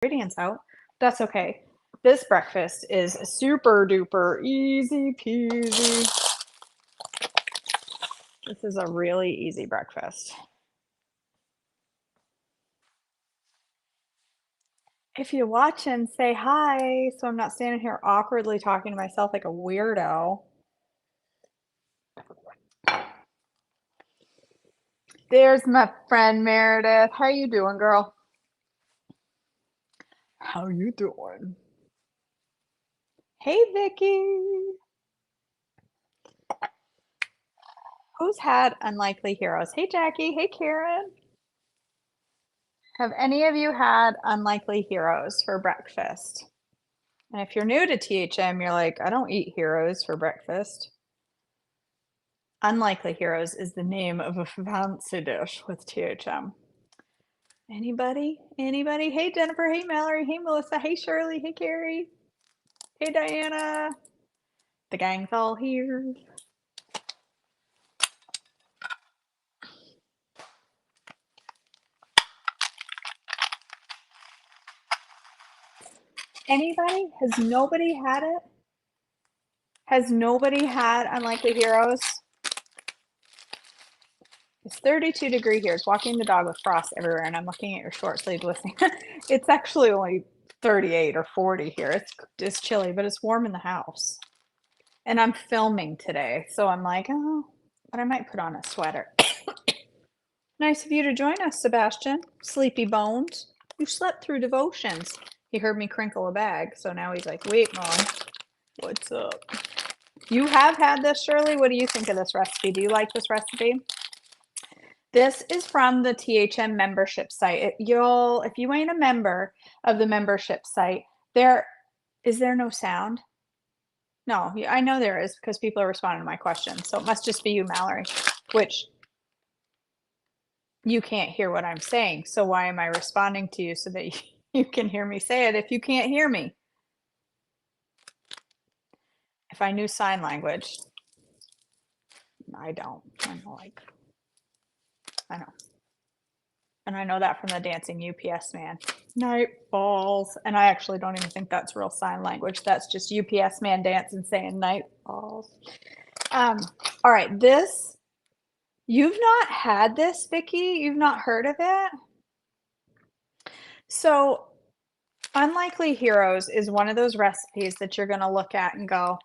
ingredients out. That's okay. This breakfast is super duper easy peasy. This is a really easy breakfast. If you're watching, say hi so I'm not standing here awkwardly talking to myself like a weirdo. There's my friend Meredith. How you doing, girl? How you doing? Hey, Vicky. Who's had unlikely heroes? Hey, Jackie. Hey, Karen. Have any of you had unlikely heroes for breakfast? And if you're new to THM, you're like, I don't eat heroes for breakfast. Unlikely heroes is the name of a fancy dish with THM. Anybody? Anybody? Hey, Jennifer. Hey, Mallory. Hey, Melissa. Hey, Shirley. Hey, Carrie. Hey, Diana. The gang's all here. Anybody? Has nobody had it? Has nobody had unlikely heroes? It's 32 here. It's walking the dog with frost everywhere, and I'm looking at your short sleeve listening. It's actually only 38 or 40 here. It's chilly, but it's warm in the house. And I'm filming today, so I'm like, oh, but I might put on a sweater. Nice of you to join us, Sebastian. Sleepy bones. You slept through devotions. He heard me crinkle a bag, so now he's like, wait, Mom, what's up? You have had this, Shirley? What do you think of this recipe? Do you like this recipe? This is from the THM membership site. If you ain't a member of the membership site, is there no sound? No, I know there is because people are responding to my questions. So it must just be you, Mallory, which you can't hear what I'm saying. So why am I responding to you so that you can hear me say it if you can't hear me? If I knew sign language, I don't. I'm like, I know. And I know that from the dancing UPS man. Night balls. And I actually don't even think that's real sign language. That's just UPS man dancing saying night balls. All right, you've not had this, Vicky? You've not heard of it? So Unlikely Heroes is one of those recipes that you're going to look at and go,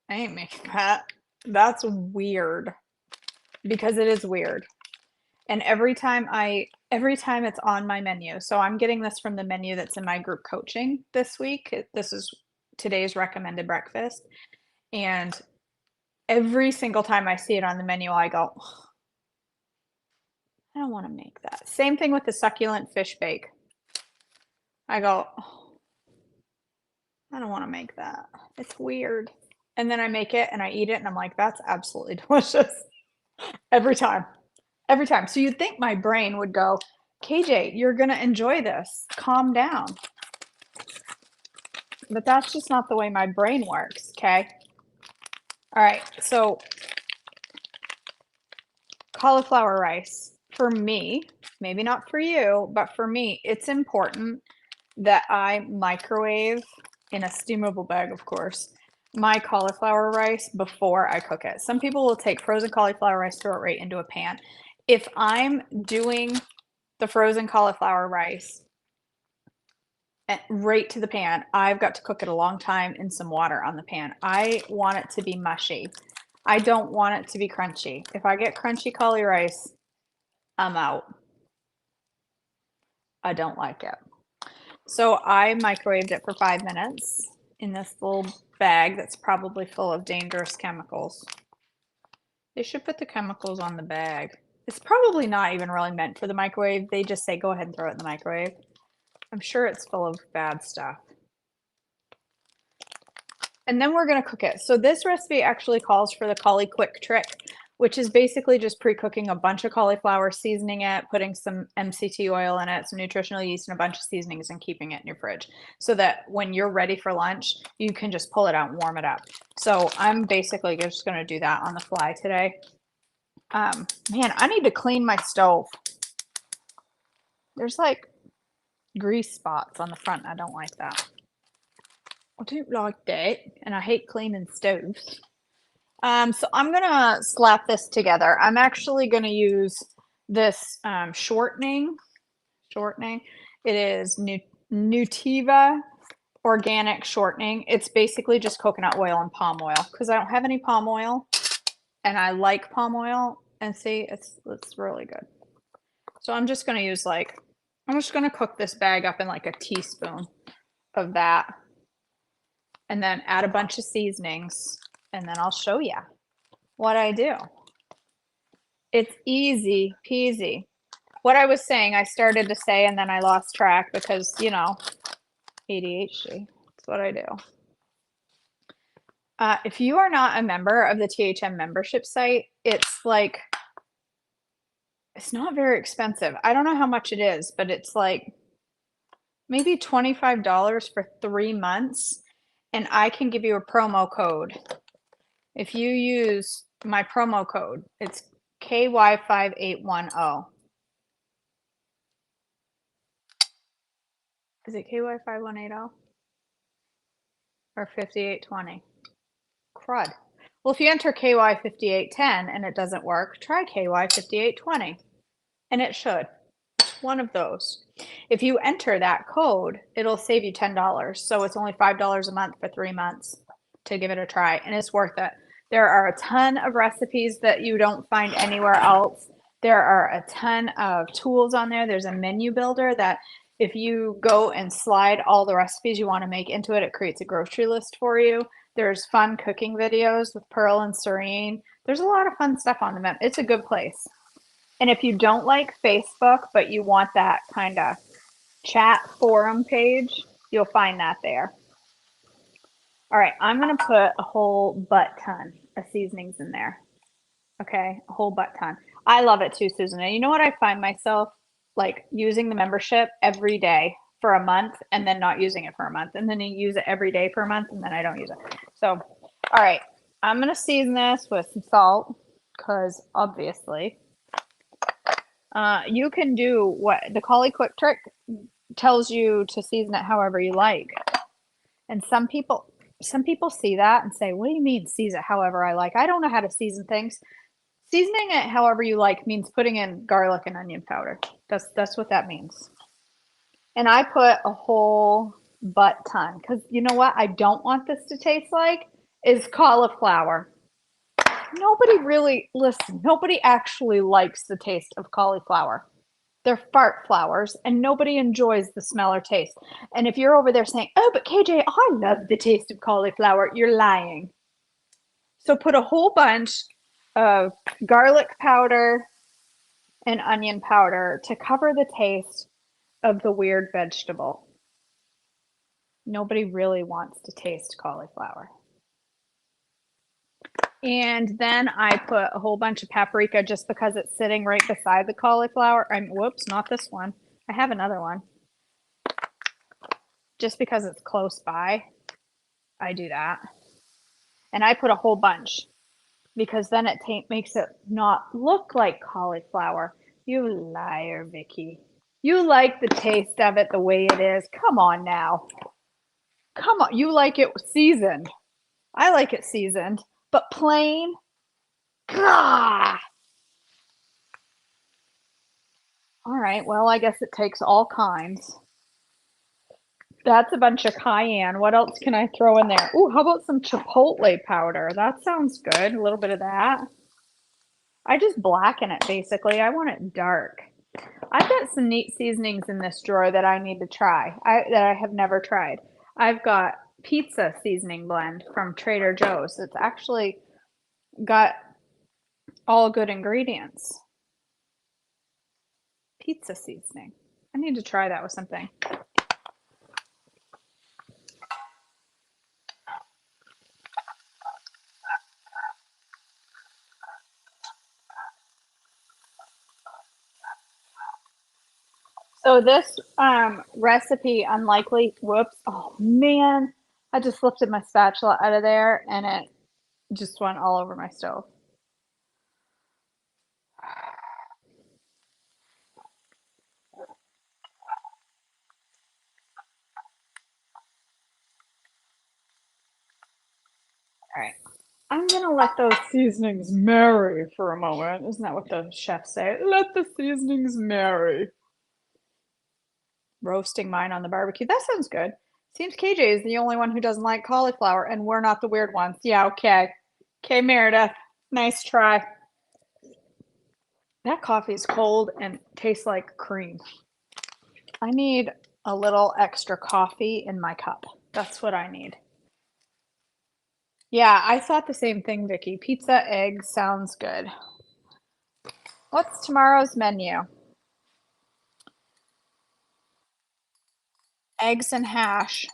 I ain't making that. That's weird. Because it is weird. And every time it's on my menu. So I'm getting this from the menu that's in my group coaching this week. This is today's recommended breakfast. And every single time I see it on the menu, I go, I don't want to make that. Same thing with the succulent fish bake. I go, I don't want to make that. It's weird. And then I make it and I eat it and I'm like, that's absolutely delicious. Every time. Every time. So you'd think my brain would go, KJ, you're going to enjoy this. Calm down. But that's just not the way my brain works, okay? All right, so cauliflower rice, for me, maybe not for you, but for me, it's important that I microwave in a steamable bag, of course, my cauliflower rice before I cook it. Some people will take frozen cauliflower rice, throw it right into a pan. If I'm doing the frozen cauliflower rice right to the pan, I've got to cook it a long time in some water on the pan. I want it to be mushy. I don't want it to be crunchy. If I get crunchy cauli rice, I'm out. I don't like it. So I microwaved it for 5 minutes in this little bag that's probably full of dangerous chemicals. They should put the chemicals on the bag. It's probably not even really meant for the microwave. They just say, go ahead and throw it in the microwave. I'm sure it's full of bad stuff. And then we're going to cook it. So this recipe actually calls for the cauli quick trick, which is basically just pre-cooking a bunch of cauliflower, seasoning it, putting some MCT oil in it, some nutritional yeast, and a bunch of seasonings, and keeping it in your fridge so that when you're ready for lunch, you can just pull it out and warm it up. So I'm basically just going to do that on the fly today. Man, I need to clean my stove. There's like grease spots on the front. I don't like that. I don't like that, and I hate cleaning stoves. So I'm gonna slap this together. I'm actually gonna use this shortening. It is Nutiva organic shortening. It's basically just coconut oil and palm oil because I don't have any palm oil, and I like palm oil. And see, it's really good. So I'm just gonna use I'm just gonna cook this bag up in like a teaspoon of that, and then add a bunch of seasonings, and then I'll show you what I do. It's easy peasy. What I was saying, I started to say, and then I lost track because, you know, ADHD. That's what I do. If you are not a member of the THM membership site, it's like, it's not very expensive. I don't know how much it is, but it's like maybe $25 for 3 months. And I can give you a promo code. If you use my promo code, it's KY5810. Is it KY5180 or 5820? Crud. Well, if you enter KY5810 and it doesn't work, try KY5820 and it should. It's one of those. If you enter that code, it'll save you $10. So it's only $5 a month for 3 months to give it a try, and it's worth it. There are a ton of recipes that you don't find anywhere else. There are a ton of tools on there. There's a menu builder that if you go and slide all the recipes you want to make into it, it creates a grocery list for you. There's fun cooking videos with Pearl and Serene. There's a lot of fun stuff on the map. It's a good place. And if you don't like Facebook, but you want that kind of chat forum page, you'll find that there. All right, I'm going to put a whole butt ton of seasonings in there. Okay, a whole butt ton. I love it too, Susan. And you know what? I find myself like using the membership every day for a month and then not using it for a month. And then you use it every day for a month and then I don't use it. So, all right, I'm going to season this with some salt because obviously you can do what the Collie Quick Trick tells you to season it however you like. And some people see that and say, what do you mean season it however I like? I don't know how to season things. Seasoning it however you like means putting in garlic and onion powder. That's what that means. And I put a whole butt ton because you know what I don't want this to taste like is cauliflower. Nobody actually likes the taste of cauliflower. They're fart flowers and nobody enjoys the smell or taste. And if you're over there saying, oh, but KJ, I love the taste of cauliflower, you're lying. So put a whole bunch of garlic powder and onion powder to cover the taste of the weird vegetable. Nobody really wants to taste cauliflower. And then I put a whole bunch of paprika just because it's sitting right beside the cauliflower. Whoops, not this one. I have another one. Just because it's close by, I do that. And I put a whole bunch because then it makes it not look like cauliflower. You liar, Vicky. You like the taste of it the way it is. Come on now. Come on. You like it seasoned. I like it seasoned, but plain. Gah! All right. Well, I guess it takes all kinds. That's a bunch of cayenne. What else can I throw in there? Ooh, how about some chipotle powder? That sounds good. A little bit of that. I just blacken it basically. I want it dark. I've got some neat seasonings in this drawer that I need to try. That I have never tried. I've got pizza seasoning blend from Trader Joe's. It's actually got all good ingredients. Pizza seasoning. I need to try that with something. So this recipe, unlikely, whoops, oh man, I just lifted my spatula out of there and it just went all over my stove. All right. I'm gonna let those seasonings marry for a moment. Isn't that what the chefs say? Let the seasonings marry. Roasting mine on the barbecue. That sounds good. Seems KJ is the only one who doesn't like cauliflower, and we're not the weird ones. Yeah, okay. Okay, Meredith. Nice try. That coffee is cold and tastes like cream. I need a little extra coffee in my cup. That's what I need. Yeah, I thought the same thing, Vicky. Pizza, egg sounds good. What's tomorrow's menu? Eggs and hash.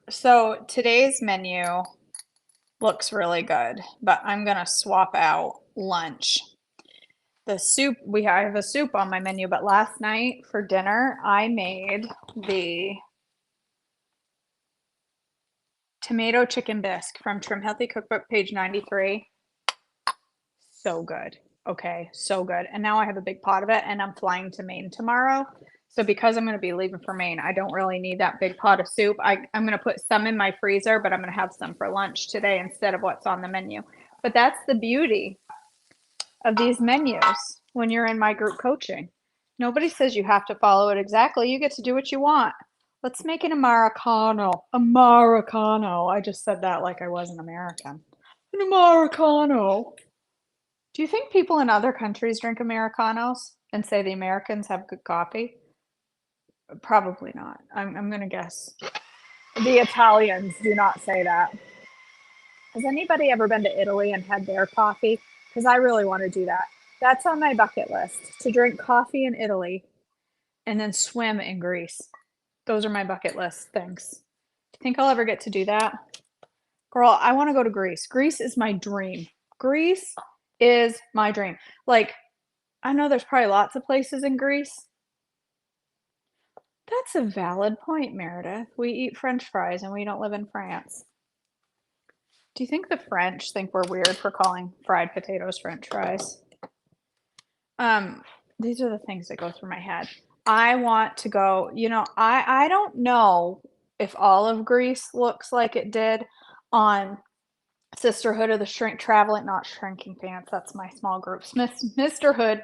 So today's menu looks really good, but I'm gonna swap out lunch. The soup, I have a soup on my menu, but last night for dinner, I made the tomato chicken bisque from Trim Healthy Cookbook, page 93. So good. Okay, so good. And now I have a big pot of it, and I'm flying to Maine tomorrow. So because I'm going to be leaving for Maine, I don't really need that big pot of soup. I'm going to put some in my freezer, but I'm going to have some for lunch today instead of what's on the menu. But that's the beauty of these menus when you're in my group coaching. Nobody says you have to follow it exactly. You get to do what you want. Let's make an Americano. Americano. I just said that like I was an American. An Americano. Do you think people in other countries drink Americanos and say the Americans have good coffee? Probably not. I'm going to guess. The Italians do not say that. Has anybody ever been to Italy and had their coffee? Because I really want to do that. That's on my bucket list, to drink coffee in Italy and then swim in Greece. Those are my bucket list things. Do you think I'll ever get to do that? Girl, I want to go to Greece. Greece is my dream. Greece is my dream. Like, I know there's probably lots of places in Greece. That's a valid point, Meredith. We eat French fries and we don't live in France. Do you think the French think we're weird for calling fried potatoes French fries? These are the things that go through my head. I want to go, I don't know if all of Greece looks like it did on Sisterhood of the not Shrinking Pants, that's my small group. Sisterhood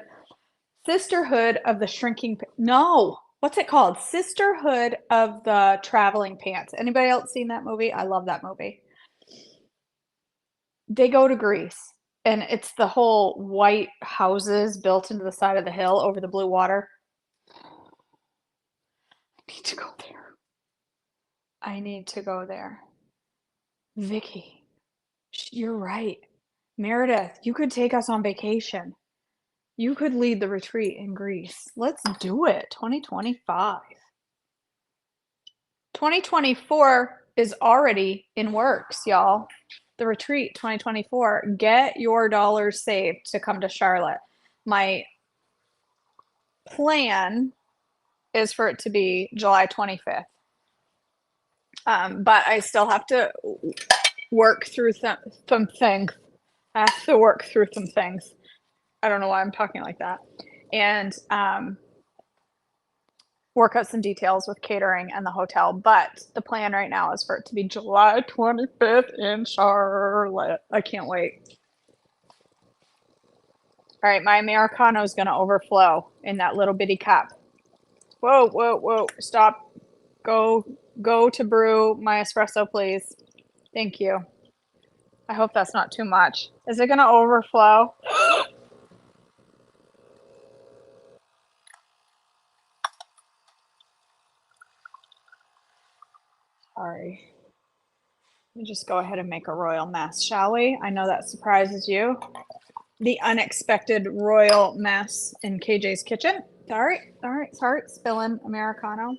of the Shrinking, no, what's it called? Sisterhood of the Traveling Pants. Anybody else seen that movie? I love that movie. They go to Greece, and it's the whole white houses built into the side of the hill over the blue water. I need to go there. I need to go there. Vicky, you're right. Meredith, you could take us on vacation. You could lead the retreat in Greece. Let's do it. 2025. 2024 is already in works, y'all. The retreat 2024. Get your dollars saved to come to Charlotte. My plan is for it to be July 25th. But I still have to work through some things. I have to work through some things. I don't know why I'm talking like that. And work out some details with catering and the hotel. But the plan right now is for it to be July 25th in Charlotte. I can't wait. All right, my Americano is going to overflow in that little bitty cup. Whoa, whoa, whoa. Stop. Go to brew my espresso, please. Thank you. I hope that's not too much. Is it going to overflow? Sorry. Let me just go ahead and make a royal mess, shall we? I know that surprises you. The unexpected royal mess in KJ's kitchen. Sorry, spilling Americano.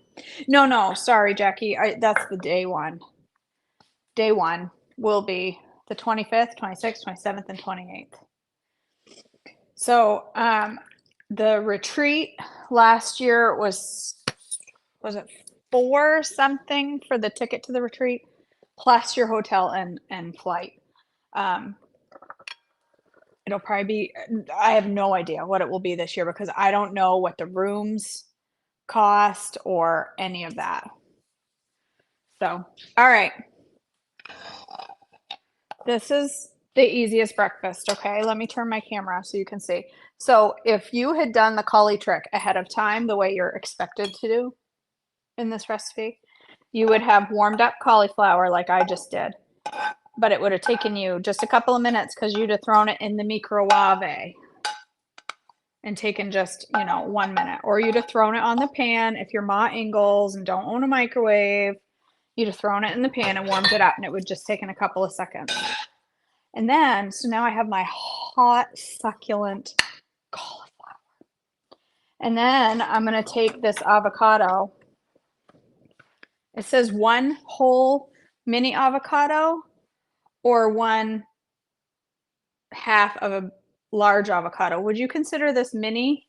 No, sorry, Jackie. That's the day one. Day one will be the 25th, 26th, 27th, and 28th. So, the retreat last year was it $4 something for the ticket to the retreat, plus your hotel and flight. It'll probably be, I have no idea what it will be this year because I don't know what the rooms cost or any of that. So, all right. This is the easiest breakfast, okay? Let me turn my camera so you can see. So if you had done the cauli trick ahead of time, the way you're expected to do in this recipe, you would have warmed up cauliflower like I just did, but it would have taken you just a couple of minutes because you'd have thrown it in the microwave and taken just, 1 minute. Or you'd have thrown it on the pan if you're Ma Ingalls and don't own a microwave. You'd have thrown it in the pan and warmed it up, and it would just taken a couple of seconds. And then, so now I have my hot, succulent cauliflower. And then I'm going to take this avocado. It says 1 whole mini avocado or 1/2 of a large avocado. Would you consider this mini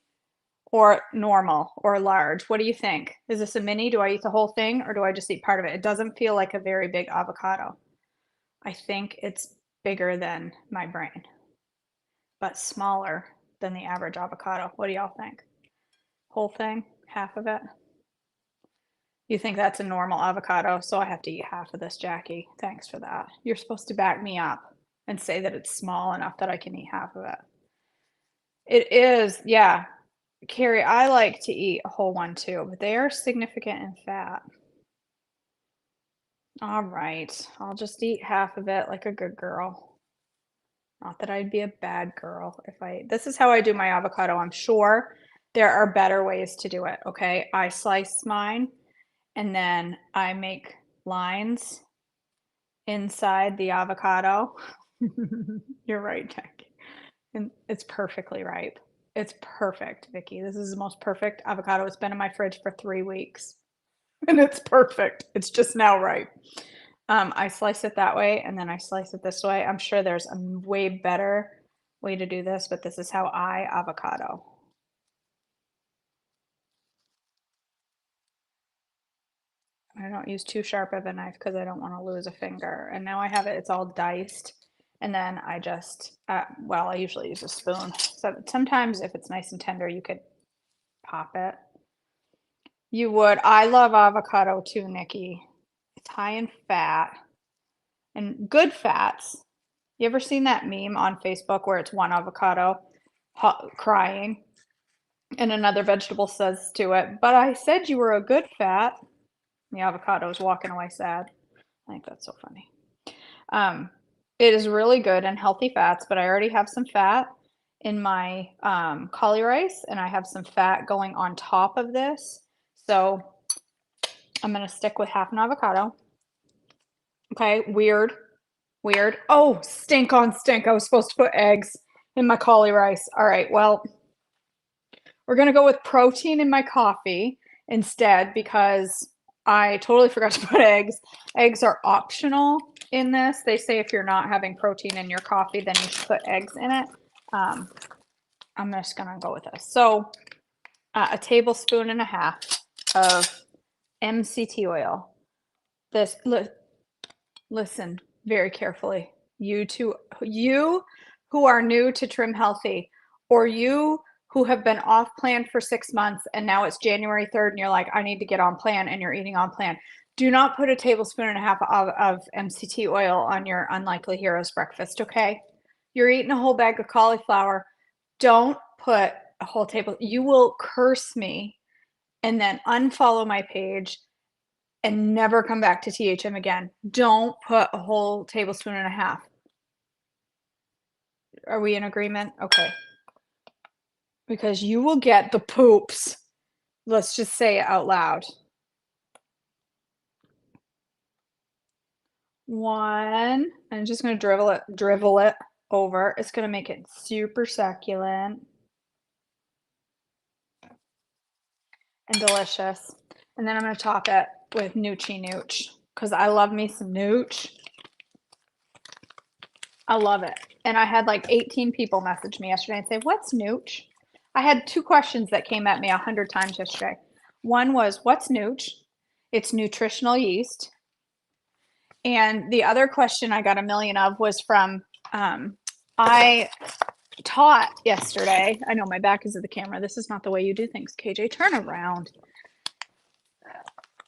or normal or large? What do you think? Is this a mini? Do I eat the whole thing or do I just eat part of it? It doesn't feel like a very big avocado. I think it's bigger than my brain, but smaller than the average avocado. What do y'all think? Whole thing? Half of it? You think that's a normal avocado, so I have to eat half of this, Jackie. Thanks for that. You're supposed to back me up and say that it's small enough that I can eat half of it. It is, yeah. Carrie, I like to eat a whole one too, but they are significant in fat. All right, I'll just eat half of it like a good girl. Not that I'd be a bad girl if this is how I do my avocado. I'm sure there are better ways to do it, okay? I slice mine and then I make lines inside the avocado. You're right, Jackie. And it's perfectly ripe. It's perfect, Vicki. This is the most perfect avocado. It's been in my fridge for 3 weeks and it's perfect. It's just now ripe. I slice it that way and then I slice it this way. I'm sure there's a way better way to do this, but this is how I avocado. I don't use too sharp of a knife because I don't want to lose a finger. And now I have it, it's all diced. And then I just, well, I usually use a spoon. So sometimes if it's nice and tender, you could pop it. You would. I love avocado too, Nikki. It's high in fat and good fats. You ever seen that meme on Facebook where it's one avocado crying and another vegetable says to it, but I said you were a good fat. The avocado is walking away sad. I think that's so funny. It is really good and healthy fats, but I already have some fat in my cauli rice and I have some fat going on top of this. So I'm going to stick with half an avocado. Okay, weird. Oh, stink on stink. I was supposed to put eggs in my cauli rice. All right, well, we're going to go with protein in my coffee instead because I totally forgot to put eggs. Eggs are optional in this. They say if you're not having protein in your coffee, then you should put eggs in it. I'm just going to go with this. So a tablespoon and a half of MCT oil. This, listen very carefully. You who are new to Trim Healthy, or you who have been off plan for 6 months and now it's January 3rd and you're like, I need to get on plan and you're eating on plan. Do not put a tablespoon and a half of MCT oil on your Unlikely Heroes breakfast, okay? You're eating a whole bag of cauliflower. Don't put a whole table. You will curse me and then unfollow my page and never come back to THM again. Don't put a whole tablespoon and a half. Are we in agreement? Okay. Because you will get the poops. Let's just say it out loud. 1, I'm just going to drivel it over. It's going to make it super succulent and delicious. And then I'm going to top it with Noochie Nooch because I love me some Nooch. I love it. And I had like 18 people message me yesterday and say, what's Nooch? I had 2 questions that came at me 100 times yesterday. One was, what's Nooch? It's nutritional yeast. And the other question I got a million of was from, I taught yesterday. I know my back is to the camera. This is not the way you do things. KJ, turn around.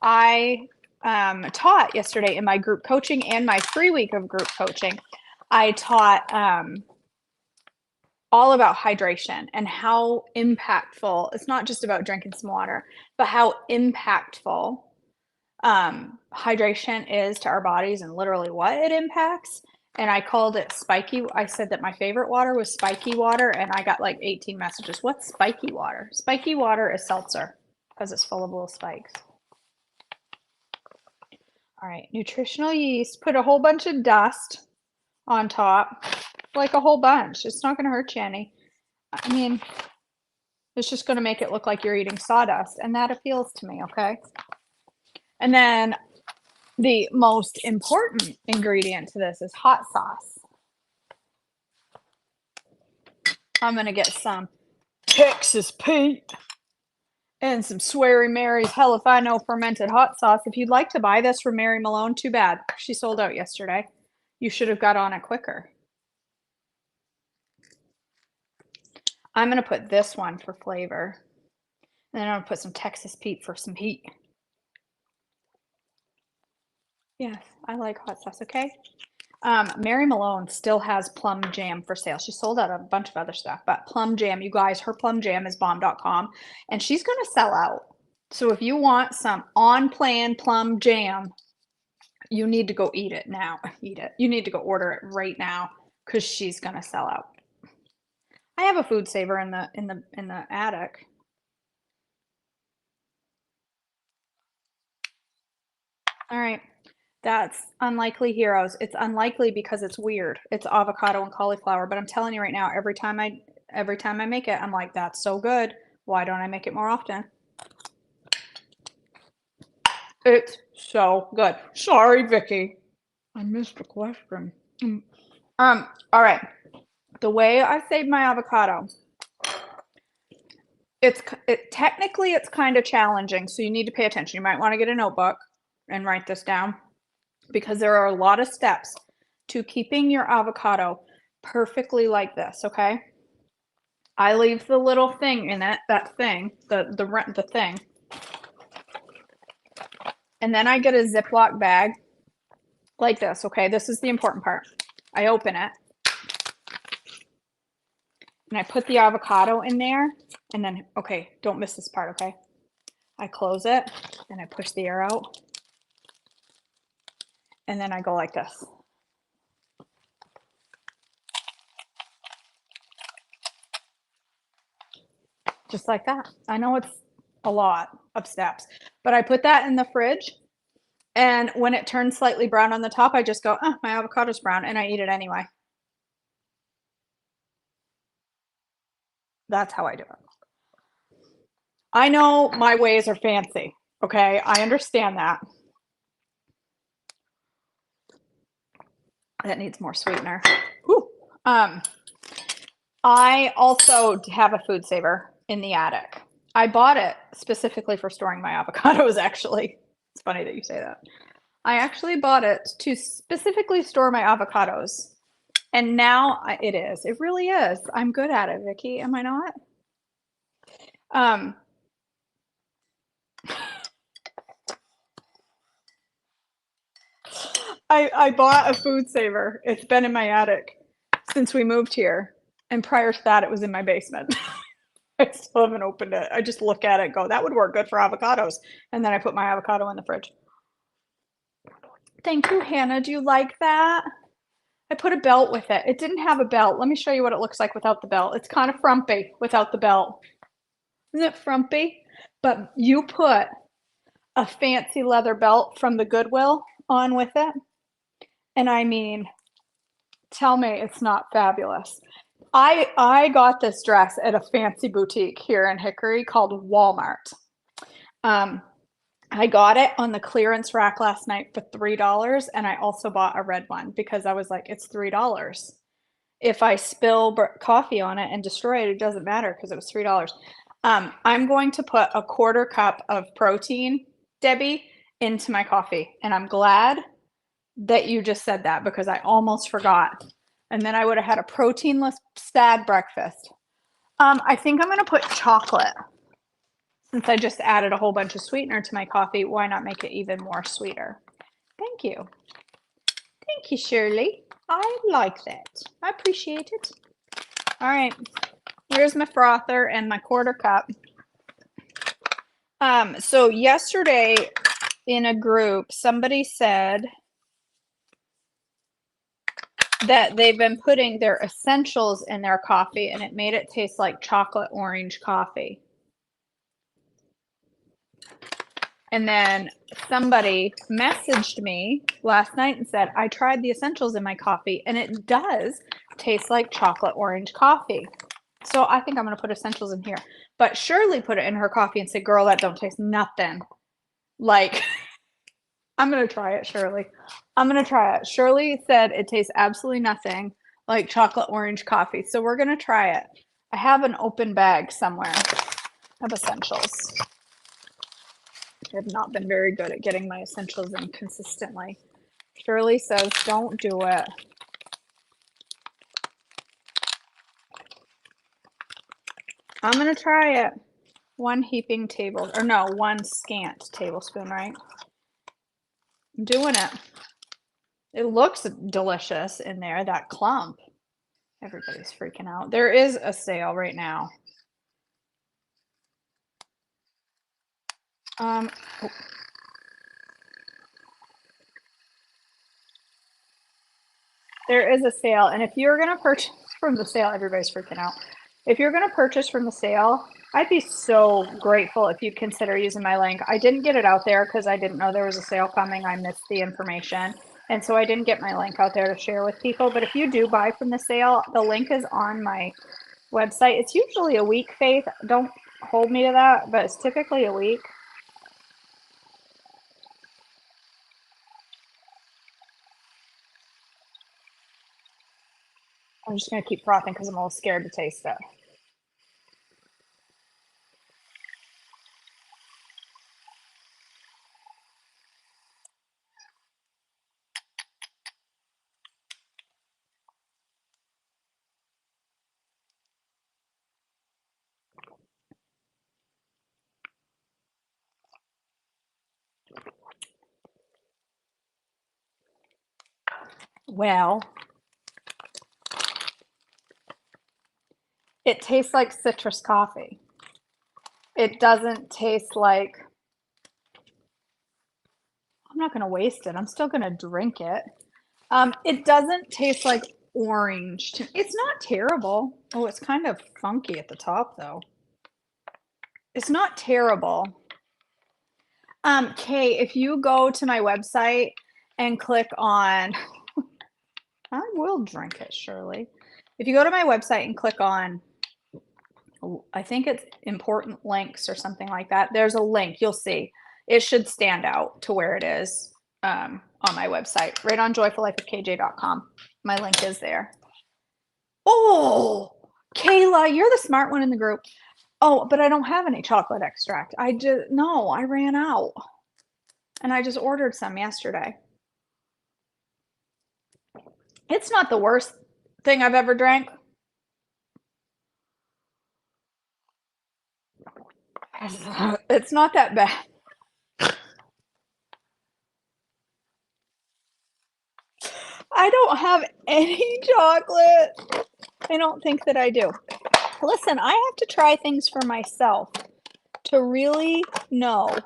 I taught yesterday in my group coaching and my free week of group coaching. I taught all about hydration and how impactful, it's not just about drinking some water, but how impactful hydration is to our bodies and literally what it impacts. And I called it spiky. I said that my favorite water was spiky water, and I got like 18 messages. What's spiky water? Spiky water is seltzer because it's full of little spikes. All right, nutritional yeast. Put a whole bunch of dust on top, like a whole bunch. It's not going to hurt you any. I mean, it's just going to make it look like you're eating sawdust, and that appeals to me, okay? And then the most important ingredient to this is hot sauce. I'm going to get some Texas Pete and some Sweary Mary's Hell If I Know fermented hot sauce. If you'd like to buy this from Mary Malone, too bad. She sold out yesterday. You should have got on it quicker. I'm going to put this one for flavor. And then I'm going to put some Texas Pete for some heat. Yes, I like hot sauce, okay? Mary Malone still has plum jam for sale. She sold out a bunch of other stuff, but plum jam, you guys, her plum jam is bomb.com, and she's going to sell out. So if you want some on-plan plum jam, you need to go eat it now. Eat it. You need to go order it right now because she's going to sell out. I have a food saver in the attic. All right. That's Unlikely Heroes. It's unlikely because it's weird. It's avocado and cauliflower, but I'm telling you right now, every time I make it, I'm like, that's so good. Why don't I make it more often? It's so good. Sorry, Vicky. I missed a question. All right. The way I save my avocado, technically it's kind of challenging, so you need to pay attention. You might want to get a notebook and write this down, because there are a lot of steps to keeping your avocado perfectly like this, okay? I leave the little thing in it, that thing, the thing. And then I get a Ziploc bag like this, okay? This is the important part. I open it. And I put the avocado in there. And then, okay, don't miss this part, okay? I close it and I push the air out. And then I go like this. Just like that. I know it's a lot of steps, but I put that in the fridge. And when it turns slightly brown on the top, I just go, oh, my avocado's brown, and I eat it anyway. That's how I do it. I know my ways are fancy, okay? I understand that. That needs more sweetener. Whew. I also have a food saver in the attic. I bought it specifically for storing my avocados, actually. It's funny that you say that. I actually bought it to specifically store my avocados. And now it is. It really is. I'm good at it, Vicky. Am I not? I bought a food saver. It's been in my attic since we moved here. And prior to that, it was in my basement. I still haven't opened it. I just look at it and go, that would work good for avocados. And then I put my avocado in the fridge. Thank you, Hannah. Do you like that? I put a belt with it. It didn't have a belt. Let me show you what it looks like without the belt. It's kind of frumpy without the belt. Isn't it frumpy? But you put a fancy leather belt from the Goodwill on with it. And I mean, tell me it's not fabulous. I got this dress at a fancy boutique here in Hickory called Walmart. I got it on the clearance rack last night for $3, and I also bought a red one because I was like, it's $3. If I spill coffee on it and destroy it, it doesn't matter because it was $3. I'm going to put a 1/4 cup of protein, Debbie, into my coffee, and I'm glad that you just said that because I almost forgot. And then I would have had a proteinless sad breakfast. I think I'm going to put chocolate. Since I just added a whole bunch of sweetener to my coffee, why not make it even more sweeter? Thank you. Thank you, Shirley. I like that. I appreciate it. All right. Here's my frother and my quarter cup. So yesterday in a group, somebody said that they've been putting their essentials in their coffee and it made it taste like chocolate orange coffee. And then somebody messaged me last night and said, I tried the essentials in my coffee and it does taste like chocolate orange coffee. So I think I'm going to put essentials in here. But Shirley put it in her coffee and said, girl, that don't taste nothing. Like, I'm going to try it, Shirley. I'm going to try it. Shirley said it tastes absolutely nothing like chocolate orange coffee. So we're going to try it. I have an open bag somewhere of essentials. I have not been very good at getting my essentials in consistently. Shirley says, don't do it. I'm going to try it. One scant tablespoon, right? I'm doing it. It looks delicious in there, that clump. Everybody's freaking out. There is a sale right now. Oh. There is a sale, and if you're going to purchase from the sale, everybody's freaking out. If you're going to purchase from the sale, I'd be so grateful if you consider using my link. I didn't get it out there because I didn't know there was a sale coming. I missed the information. And so I didn't get my link out there to share with people. But if you do buy from the sale, the link is on my website. It's usually a week, Faith. Don't hold me to that, but it's typically a week. I'm just going to keep frothing because I'm a little scared to taste it. Well, it tastes like citrus coffee. It doesn't taste like, I'm not going to waste it. I'm still going to drink it. It doesn't taste like orange. It's not terrible. Oh, it's kind of funky at the top though. It's not terrible. Kay, if you go to my website and click on, I will drink it, Shirley. If you go to my website and click on, I think it's important links or something like that. There's a link. You'll see. It should stand out to where it is on my website, right on joyfullifeofkj.com. My link is there. Oh, Kayla, you're the smart one in the group. Oh, but I don't have any chocolate extract. I ran out. And I just ordered some yesterday. It's not the worst thing I've ever drank. It's not that bad. I don't have any chocolate. I don't think that I do. Listen, I have to try things for myself to really know.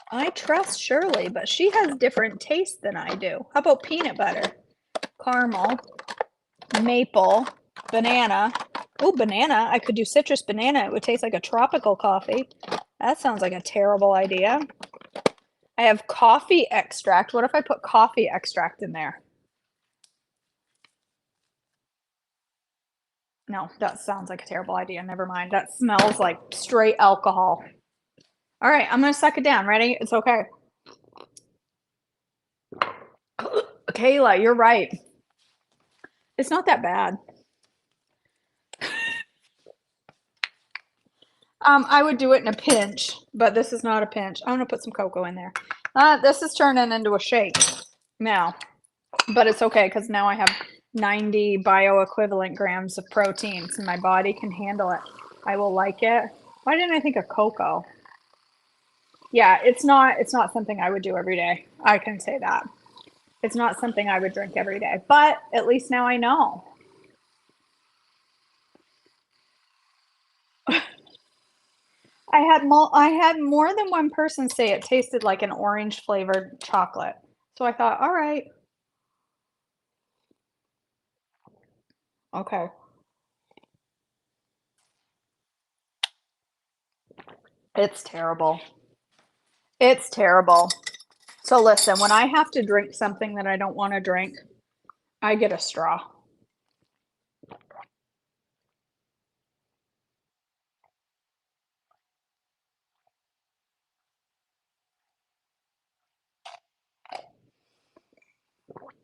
I trust Shirley, but she has different tastes than I do. How about peanut butter, caramel, maple, banana? Oh, banana. I could do citrus banana. It would taste like a tropical coffee. That sounds like a terrible idea. I have coffee extract. What if I put coffee extract in there? No, that sounds like a terrible idea. Never mind. That smells like straight alcohol. All right, I'm going to suck it down. Ready? It's okay. Kayla, you're right. It's not that bad. I would do it in a pinch, but this is not a pinch. I'm going to put some cocoa in there. This is turning into a shake now, but it's okay because now I have 90 bioequivalent grams of protein, so my body can handle it. I will like it. Why didn't I think of cocoa? Yeah, it's not something I would do every day. I can say that. It's not something I would drink every day, but at least now I know. I had more than one person say it tasted like an orange flavored chocolate. So I thought, all right, okay. It's terrible. It's terrible. So listen, when I have to drink something that I don't want to drink, I get a straw.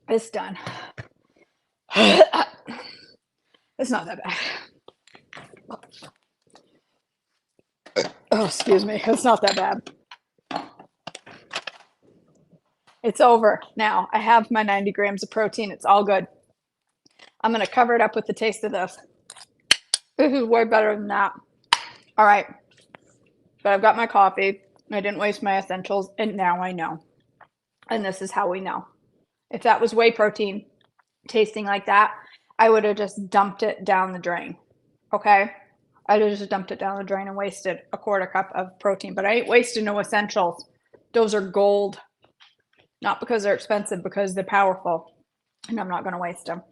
It's done. It's not that bad. Oh, excuse me. It's not that bad. It's over now. I have my 90 grams of protein. It's all good. I'm going to cover it up with the taste of this. This is way better than that. All right. But I've got my coffee. I didn't waste my essentials. And now I know. And this is how we know. If that was whey protein tasting like that, I would have just dumped it down the drain. Okay. I just dumped it down the drain and wasted a quarter cup of protein. But I ain't wasting no essentials. Those are gold. Not because they're expensive, because they're powerful. And I'm not going to waste them.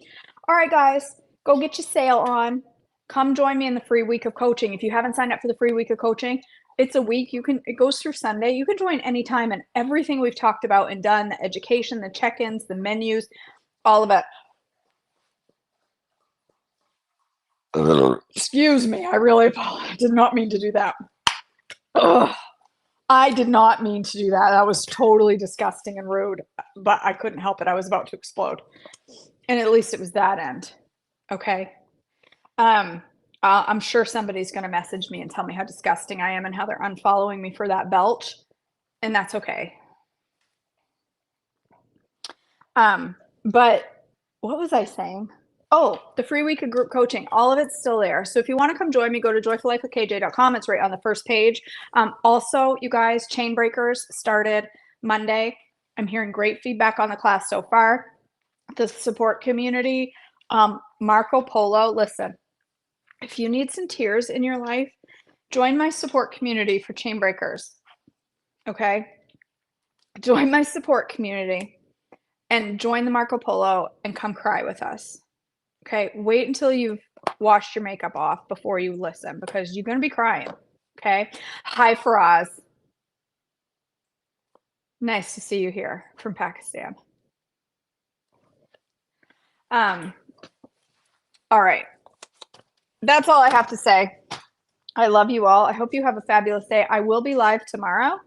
All right, guys, go get your sale on. Come join me in the free week of coaching. If you haven't signed up for the free week of coaching, it's a week. It goes through Sunday. You can join anytime, and everything we've talked about and done, the education, the check-ins, the menus, all of it. Excuse me. I really apologize. I did not mean to do that. Ugh. I did not mean to do that. That was totally disgusting and rude, but I couldn't help it. I was about to explode. And at least it was that end. Okay. I'm sure somebody's going to message me and tell me how disgusting I am and how they're unfollowing me for that belch. And that's okay. But what was I saying? Oh, the free week of group coaching, all of it's still there. So if you want to come join me, go to joyfullifewithkj.com. It's right on the first page. Also, you guys, Chain Breakers started Monday. I'm hearing great feedback on the class so far. The support community, Marco Polo, listen, if you need some tears in your life, join my support community for Chain Breakers. Okay? Join my support community and join the Marco Polo and come cry with us. Okay? Wait until you've washed your makeup off before you listen, because you're going to be crying. Okay? Hi, Faraz. Nice to see you here from Pakistan. All right. That's all I have to say. I love you all. I hope you have a fabulous day. I will be live tomorrow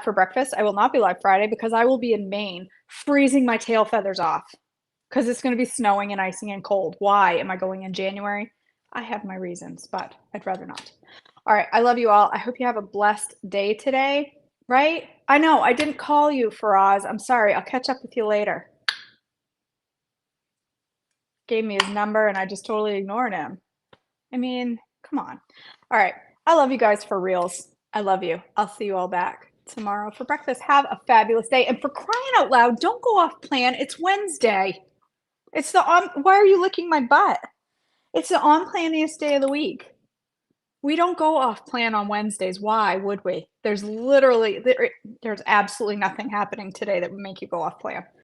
for breakfast. I will not be live Friday because I will be in Maine freezing my tail feathers off because it's going to be snowing and icing and cold. Why am I going in January? I have my reasons, but I'd rather not. All right. I love you all. I hope you have a blessed day today, right? I know I didn't call you, Faraz. I'm sorry. I'll catch up with you later. Gave me his number and I just totally ignored him. I mean, come on. All right. I love you guys for reals. I love you. I'll see you all back tomorrow for breakfast. Have a fabulous day. And for crying out loud, don't go off plan. It's Wednesday. It's the why are you licking my butt? It's the on planiest day of the week. We don't go off plan on Wednesdays. Why would we? There's absolutely nothing happening today that would make you go off plan.